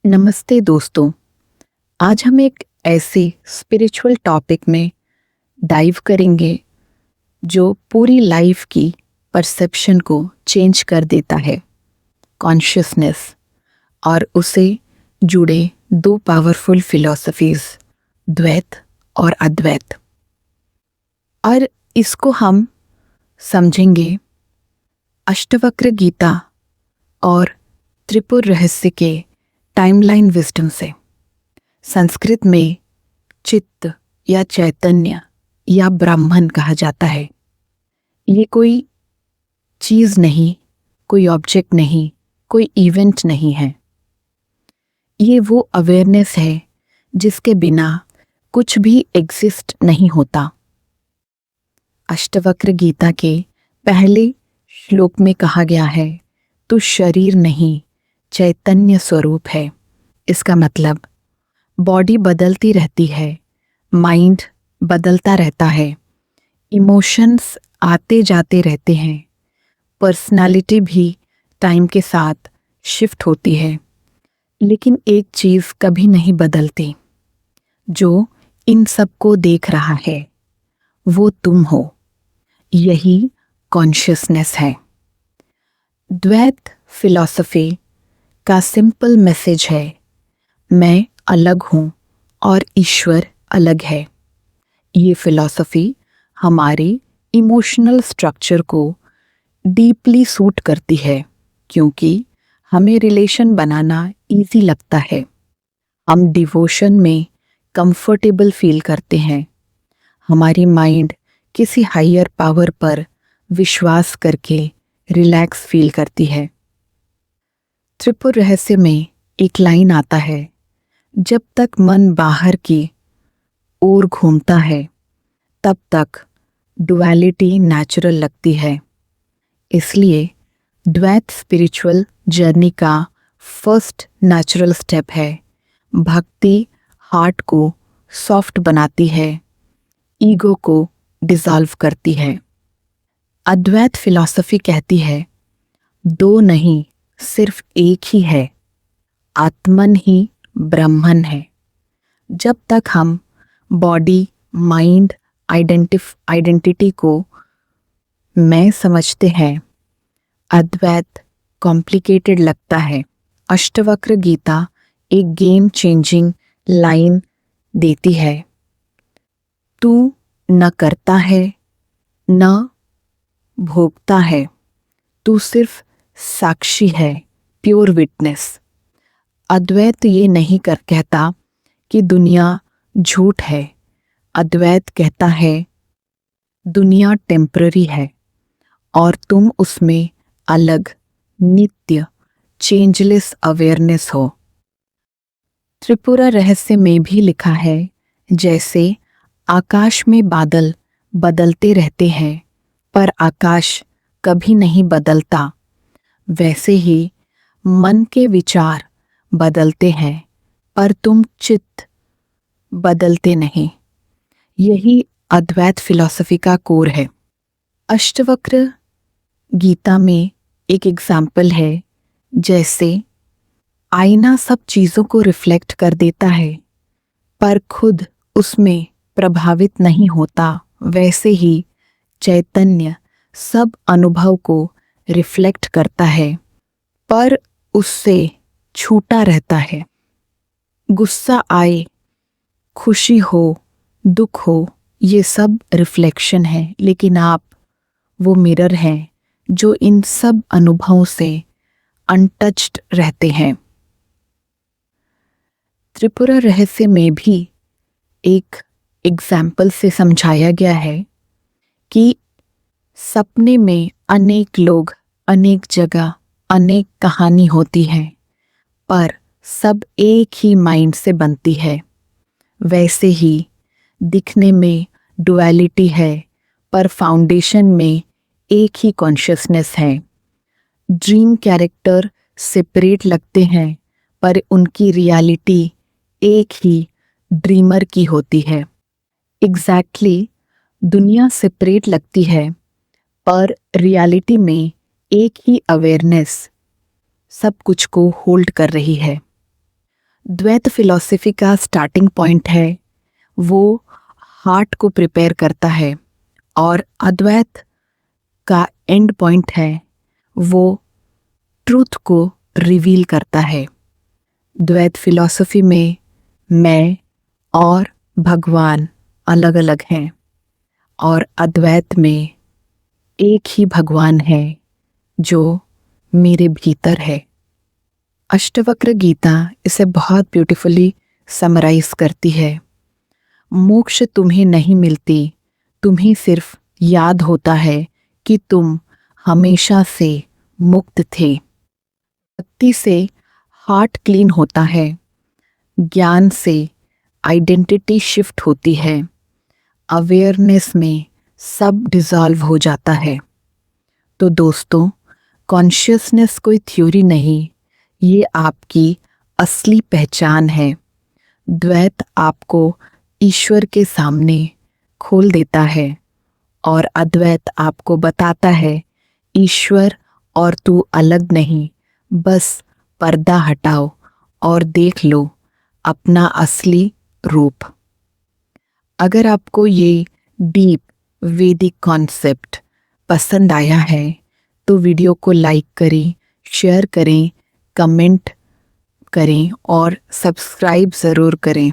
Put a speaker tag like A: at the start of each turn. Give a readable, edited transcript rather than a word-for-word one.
A: नमस्ते दोस्तों। आज हम एक ऐसे स्पिरिचुअल टॉपिक में डाइव करेंगे जो पूरी लाइफ की परसेप्शन को चेंज कर देता है, कॉन्शियसनेस, और उसे जुड़े दो पावरफुल फिलॉसफीज, द्वैत और अद्वैत। और इसको हम समझेंगे अष्टवक्र गीता और त्रिपुर रहस्य के टाइमलाइन विजडम से। संस्कृत में चित्त या चैतन्य या ब्राह्मण कहा जाता है। ये कोई चीज़ नहीं, कोई ऑब्जेक्ट नहीं, कोई इवेंट नहीं है। ये वो अवेयरनेस है जिसके बिना कुछ भी एग्जिस्ट नहीं होता। अष्टवक्र गीता के पहले श्लोक में कहा गया है, तू शरीर नहीं चैतन्य स्वरूप है। इसका मतलब बॉडी बदलती रहती है, माइंड बदलता रहता है, इमोशंस आते जाते रहते हैं, पर्सनालिटी भी टाइम के साथ शिफ्ट होती है, लेकिन एक चीज़ कभी नहीं बदलती, जो इन सबको देख रहा है, वो तुम हो। यही कॉन्शियसनेस है। द्वैत फिलॉसफी का सिंपल मैसेज है, मैं अलग हूँ और ईश्वर अलग है। ये फिलॉसफी हमारे इमोशनल स्ट्रक्चर को डीपली सूट करती है, क्योंकि हमें रिलेशन बनाना इजी लगता है। हम डिवोशन में कंफर्टेबल फील करते हैं। हमारी माइंड किसी हायर पावर पर विश्वास करके रिलैक्स फील करती है। त्रिपुर रहस्य में एक लाइन आता है, जब तक मन बाहर की ओर घूमता है तब तक डुअलिटी नेचुरल लगती है। इसलिए द्वैत स्पिरिचुअल जर्नी का फर्स्ट नेचुरल स्टेप है। भक्ति हार्ट को सॉफ्ट बनाती है, ईगो को डिसॉल्व करती है। अद्वैत फिलॉसफी कहती है, दो नहीं सिर्फ एक ही है, आत्मन ही ब्रह्मन है। जब तक हम बॉडी, माइंड, आइडेंटिटी को मैं समझते हैं, अद्वैत कॉम्प्लिकेटेड लगता है। अष्टवक्र गीता एक गेम चेंजिंग लाइन देती है, तू न करता है न भोगता है, तू सिर्फ साक्षी है, प्योर विटनेस। अद्वैत ये नहीं कहता कि दुनिया झूठ है। अद्वैत कहता है दुनिया टेम्पररी है और तुम उसमें अलग, नित्य, चेंजलेस अवेयरनेस हो। त्रिपुरा रहस्य में भी लिखा है, जैसे आकाश में बादल बदलते रहते हैं पर आकाश कभी नहीं बदलता, वैसे ही मन के विचार बदलते हैं पर तुम चित्त बदलते नहीं। यही अद्वैत फिलॉसफी का कोर है। अष्टवक्र गीता में एक एग्जाम्पल है, जैसे आईना सब चीज़ों को रिफ्लेक्ट कर देता है पर खुद उसमें प्रभावित नहीं होता, वैसे ही चैतन्य सब अनुभव को रिफ्लेक्ट करता है पर उससे छूटा रहता है। गुस्सा आए, खुशी हो, दुख हो, ये सब रिफ्लेक्शन है, लेकिन आप वो मिरर हैं जो इन सब अनुभवों से अनटच्ड रहते हैं। त्रिपुरा रहस्य में भी एक एग्जाम्पल से समझाया गया है कि सपने में अनेक लोग, अनेक जगह, अनेक कहानी होती है, पर सब एक ही माइंड से बनती है। वैसे ही दिखने में डुअलिटी है पर फाउंडेशन में एक ही कॉन्शियसनेस है। ड्रीम कैरेक्टर सेपरेट लगते हैं पर उनकी रियलिटी एक ही ड्रीमर की होती है। एग्जैक्टली दुनिया सेपरेट लगती है पर रियलिटी में एक ही अवेयरनेस सब कुछ को होल्ड कर रही है। द्वैत फिलॉसफी का स्टार्टिंग पॉइंट है, वो हार्ट को प्रिपेयर करता है, और अद्वैत का एंड पॉइंट है, वो ट्रूथ को रिवील करता है। द्वैत फिलॉसफी में मैं और भगवान अलग अलग हैं, और अद्वैत में एक ही भगवान है जो मेरे भीतर है। अष्टवक्र गीता इसे बहुत ब्यूटीफुली समराइज करती है। मोक्ष तुम्हें नहीं मिलती, तुम्हें सिर्फ याद होता है कि तुम हमेशा से मुक्त थे। भक्ति से हार्ट क्लीन होता है, ज्ञान से आइडेंटिटी शिफ्ट होती है, अवेयरनेस में सब डिसॉल्व हो जाता है। तो दोस्तों, कॉन्शियसनेस कोई थ्योरी नहीं, ये आपकी असली पहचान है। द्वैत आपको ईश्वर के सामने खोल देता है, और अद्वैत आपको बताता है ईश्वर और तू अलग नहीं, बस पर्दा हटाओ और देख लो अपना असली रूप। अगर आपको ये डीप वैदिक कॉन्सेप्ट पसंद आया है तो वीडियो को लाइक करें, शेयर करें, कमेंट करें और सब्सक्राइब ज़रूर करें।